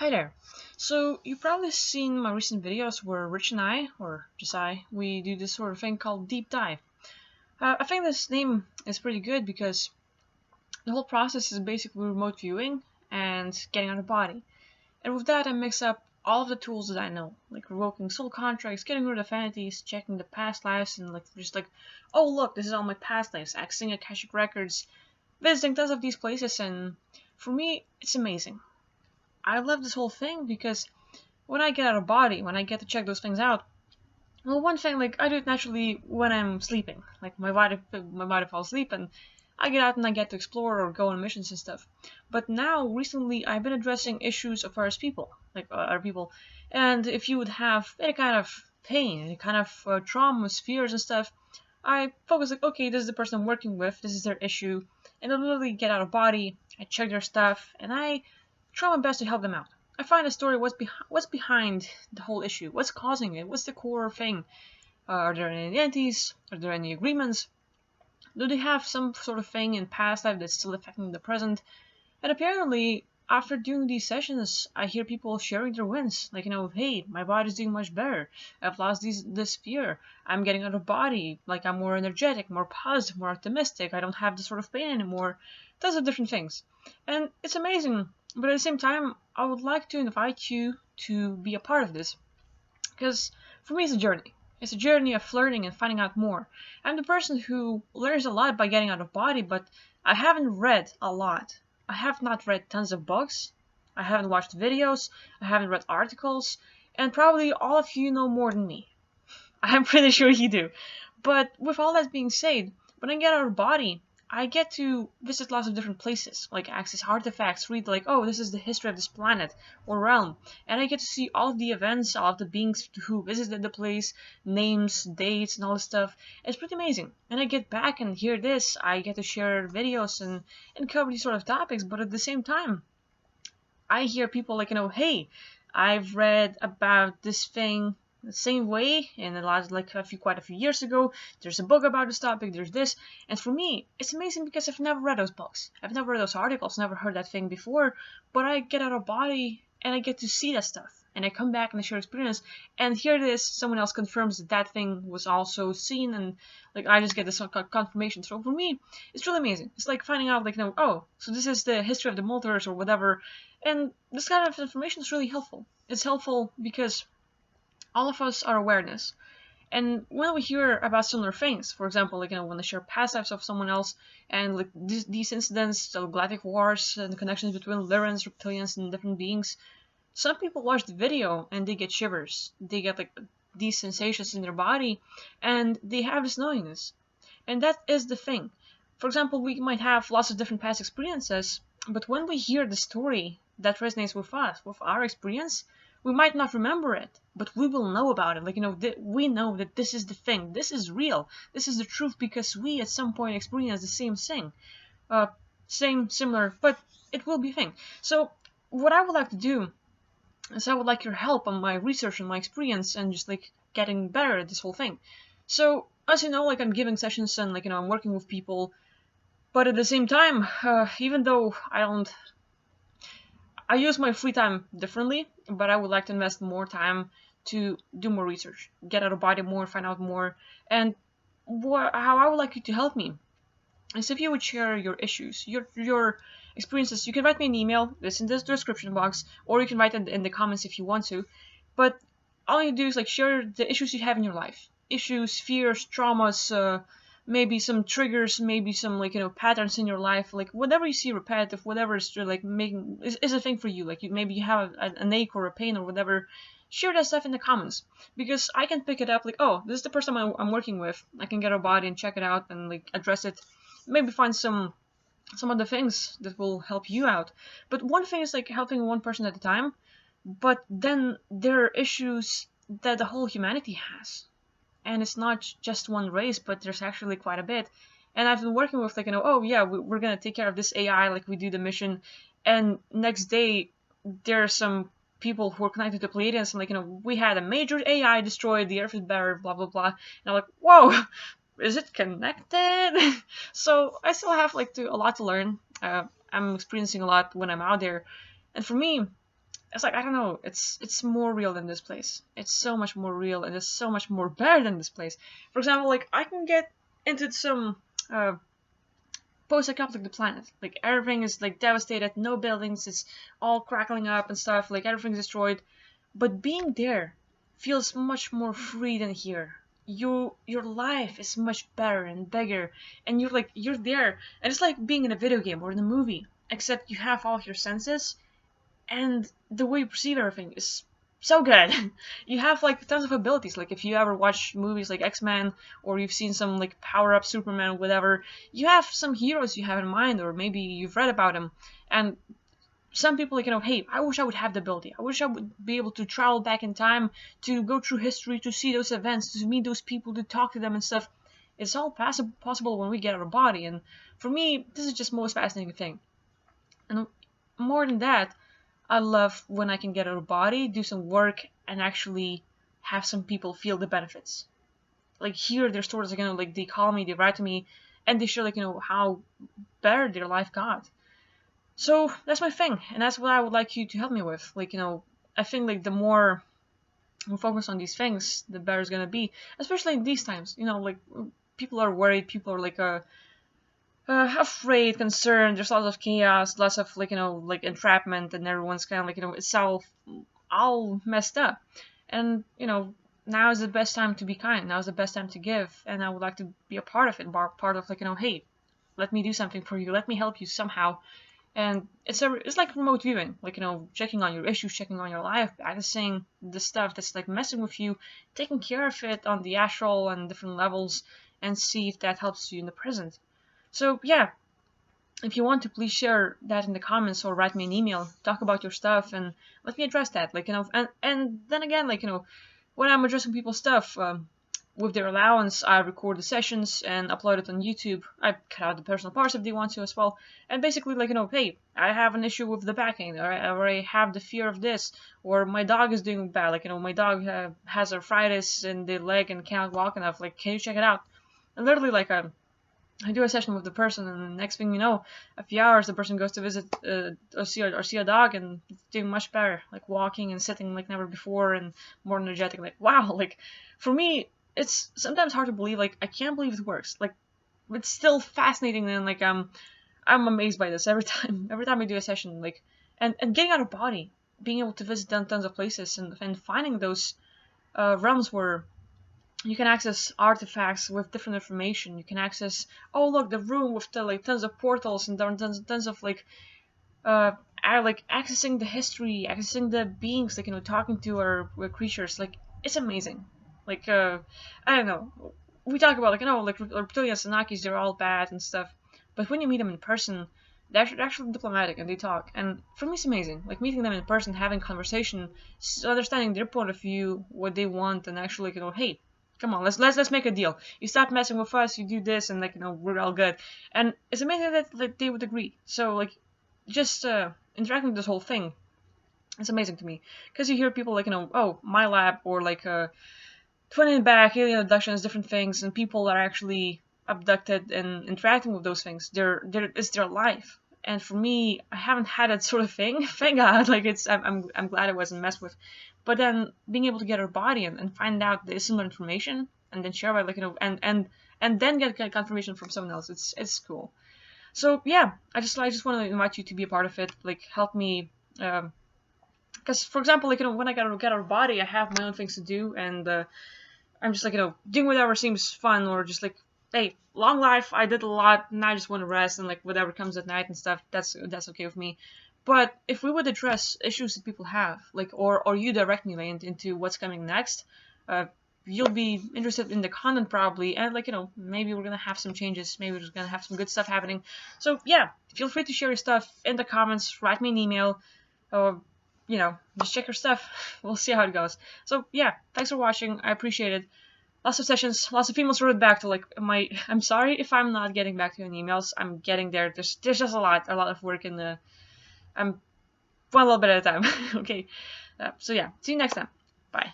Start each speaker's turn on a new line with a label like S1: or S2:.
S1: Hi there. So you've probably seen my recent videos where Rich and I, or just I, we do this sort of thing called deep dive. I think this name is pretty good because the whole process is basically remote viewing and getting out of body. And with that, I mix up all of the tools that I know, like revoking soul contracts, getting rid of entities, checking the past lives, and oh look, this is all my past lives, accessing Akashic records, visiting tons of these places, and for me, it's amazing. I love this whole thing because when I get out of body, when I get to check those things out, well, one thing, like, I do it naturally when I'm sleeping. Like, my body falls asleep and I get out and I get to explore or go on missions and stuff. But now, recently, I've been addressing issues of others people, other people. And if you would have any kind of pain, any kind of traumas, fears and stuff, I focus like, okay, this is the person I'm working with, this is their issue, and I literally get out of body, I check their stuff, and I try my best to help them out. I find a story what's behind the whole issue, what's causing it, what's the core thing. Are there any entities? Are there any agreements? Do they have some sort of thing in past life that's still affecting the present? And apparently, after doing these sessions, I hear people sharing their wins. Like, hey, my body's doing much better. I've lost this fear. I'm getting out of body. Like, I'm more energetic, more positive, more optimistic. I don't have this sort of pain anymore. Those are different things. And it's amazing. But at the same time, I would like to invite you to be a part of this. Because for me, it's a journey. It's a journey of learning and finding out more. I'm the person who learns a lot by getting out of body, but I haven't read a lot. I have not read tons of books. I haven't watched videos. I haven't read articles. And probably all of you know more than me. I'm pretty sure you do. But with all that being said, when I get out of body, I get to visit lots of different places, like access artifacts, read like, oh, this is the history of this planet or realm, and I get to see all of the events, all of the beings who visited the place, names, dates, and all this stuff. It's pretty amazing. And I get back and hear this, I get to share videos and cover these sort of topics, but at the same time, I hear people like, hey, I've read about this thing the same way in the last quite a few years ago. There's a book about this topic, there's this. And for me, it's amazing because I've never read those books. I've never read those articles, never heard that thing before, but I get out of body and I get to see that stuff. And I come back and I share experience, and here it is, someone else confirms that that thing was also seen, and like I just get this confirmation. So for me, it's really amazing. It's like finding out, oh, so this is the history of the multiverse or whatever, and this kind of information is really helpful. It's helpful because all of us are awareness. And when we hear about similar things, for example, when they share past lives of someone else, and like these incidents, so galactic wars and the connections between Lyrans, reptilians, and different beings, some people watch the video and they get shivers. They get like these sensations in their body, and they have this knowingness. And that is the thing. For example, we might have lots of different past experiences, but when we hear the story that resonates with us, with our experience, we might not remember it, but we will know about it. We know that this is the thing, this is real, this is the truth because we at some point experienced the same thing. Uh, similar, but it will be a thing. So, what I would like to do is I would like your help on my research and my experience and just like getting better at this whole thing. So, as you know, like I'm giving sessions and I'm working with people, but at the same time, even though I use my free time differently, but I would like to invest more time to do more research, get out of body more, find out more, and how I would like you to help me is if you would share your issues, your experiences. You can write me an email. It's in this description box, or you can write it in the comments if you want to. But all you do is like share the issues you have in your life, issues, fears, traumas, maybe some triggers, maybe some patterns in your life, like whatever you see repetitive, whatever is like making is a thing for you. Like maybe you have an ache or a pain or whatever. Share that stuff in the comments because I can pick it up. Like, oh, this is the person I'm working with. I can get a body and check it out and like address it. Maybe find some other things that will help you out. But one thing is like helping one person at a time. But then there are issues that the whole humanity has, and it's not just one race, but there's actually quite a bit. And I've been working with oh yeah, we're gonna take care of this AI, like we do the mission, and next day there are some people who are connected to Pleiadians, and we had a major AI destroyed, the Earth is better, blah blah blah. And I'm like, whoa, is it connected? So I still have a lot to learn. I'm experiencing a lot when I'm out there, and for me, it's like, I don't know, it's more real than this place. It's so much more real, and it's so much more better than this place. For example, like, I can get into some uh, post-apocalyptic planet. Like, everything is like devastated, no buildings, it's all crackling up and stuff. Like, everything's destroyed. But being there feels much more free than here. Your life is much better and bigger, and you're there, and it's like being in a video game or in a movie, except you have all of your senses, and the way you perceive everything is so good. You have like tons of abilities. Like, if you ever watch movies like X-Men, or you've seen some like Power Up Superman, whatever, you have some heroes you have in mind, or maybe you've read about them, and some people, like, hey, I wish I would have the ability. I wish I would be able to travel back in time, to go through history, to see those events, to meet those people, to talk to them and stuff. It's all possible when we get our body, and for me, this is just the most fascinating thing. And more than that, I love when I can get out of body, do some work, and actually have some people feel the benefits. Like, here, their stories, like, like, they call me, they write to me, and they show, like, how better their life got. So that's my thing, and that's what I would like you to help me with. Like, I think, like, the more we focus on these things, the better it's gonna be. Especially in these times, like, people are worried, people are like afraid, concerned. There's lots of chaos, lots of like like entrapment, and everyone's kind of like it's all messed up. And now is the best time to be kind. Now is the best time to give, and I would like to be a part of it, part of like hey, let me do something for you, let me help you somehow. And it's like remote viewing, like checking on your issues, checking on your life, practicing the stuff that's like messing with you, taking care of it on the astral and different levels, and see if that helps you in the present. So yeah, if you want to, please share that in the comments or write me an email, talk about your stuff, and let me address that. Like and then again, like when I'm addressing people's stuff, with their allowance, I record the sessions and upload it on YouTube. I cut out the personal parts if they want to as well. And basically, like, hey, I have an issue with the backing, or I have the fear of this, or my dog is doing bad. Like, my dog has arthritis in the leg and cannot walk enough. Like, can you check it out? And literally, like, I do a session with the person, and the next thing you know, a few hours, the person goes to visit or see a dog, and it's doing much better, like walking and sitting like never before, and more energetic. Like, wow, like, for me, it's sometimes hard to believe. Like, I can't believe it works. Like, it's still fascinating, and like I'm amazed by this every time I do a session. Like, and getting out of body, being able to visit tons of places, and finding those realms where you can access artifacts with different information. You can access, oh look, the room with the like tons of portals and tons of like accessing the history, accessing the beings, like talking to our creatures. Like, it's amazing. Like I don't know. We talk about like reptilians and Nakis, they're all bad and stuff, but when you meet them in person, they're actually diplomatic and they talk. And for me, it's amazing. Like, meeting them in person, having conversation, understanding their point of view, what they want, and actually hey, come on, let's make a deal. You stop messing with us, you do this, and like we're all good. And it's amazing that like they would agree. So like, just interacting with this whole thing, it's amazing to me, because you hear people like oh, my lab, or like 20 back, alien abductions, different things, and people are actually abducted and interacting with those things. It's their life. And for me, I haven't had that sort of thing. Thank God. Like, I'm glad I wasn't messed with. But then being able to get our body and find out the similar information, and then share about and then get confirmation from someone else. It's cool. So yeah, I just want to invite you to be a part of it. Like, help me. Because for example, like when I get out of body, I have my own things to do, and I'm just like doing whatever seems fun, or just like, hey, long life, I did a lot, and I just want to rest, and like whatever comes at night and stuff, that's okay with me. But if we would address issues that people have, like, or you direct me into what's coming next, you'll be interested in the content probably, and like maybe we're gonna have some changes, maybe we're just gonna have some good stuff happening. So yeah, feel free to share your stuff in the comments, write me an email, or just check your stuff. We'll see how it goes. So yeah, thanks for watching. I appreciate it. Lots of sessions, lots of emails wrote back to like I'm sorry if I'm not getting back to you in emails. I'm getting there. There's just a lot of work in the. I'm one little bit at a time. Okay. So yeah, see you next time. Bye.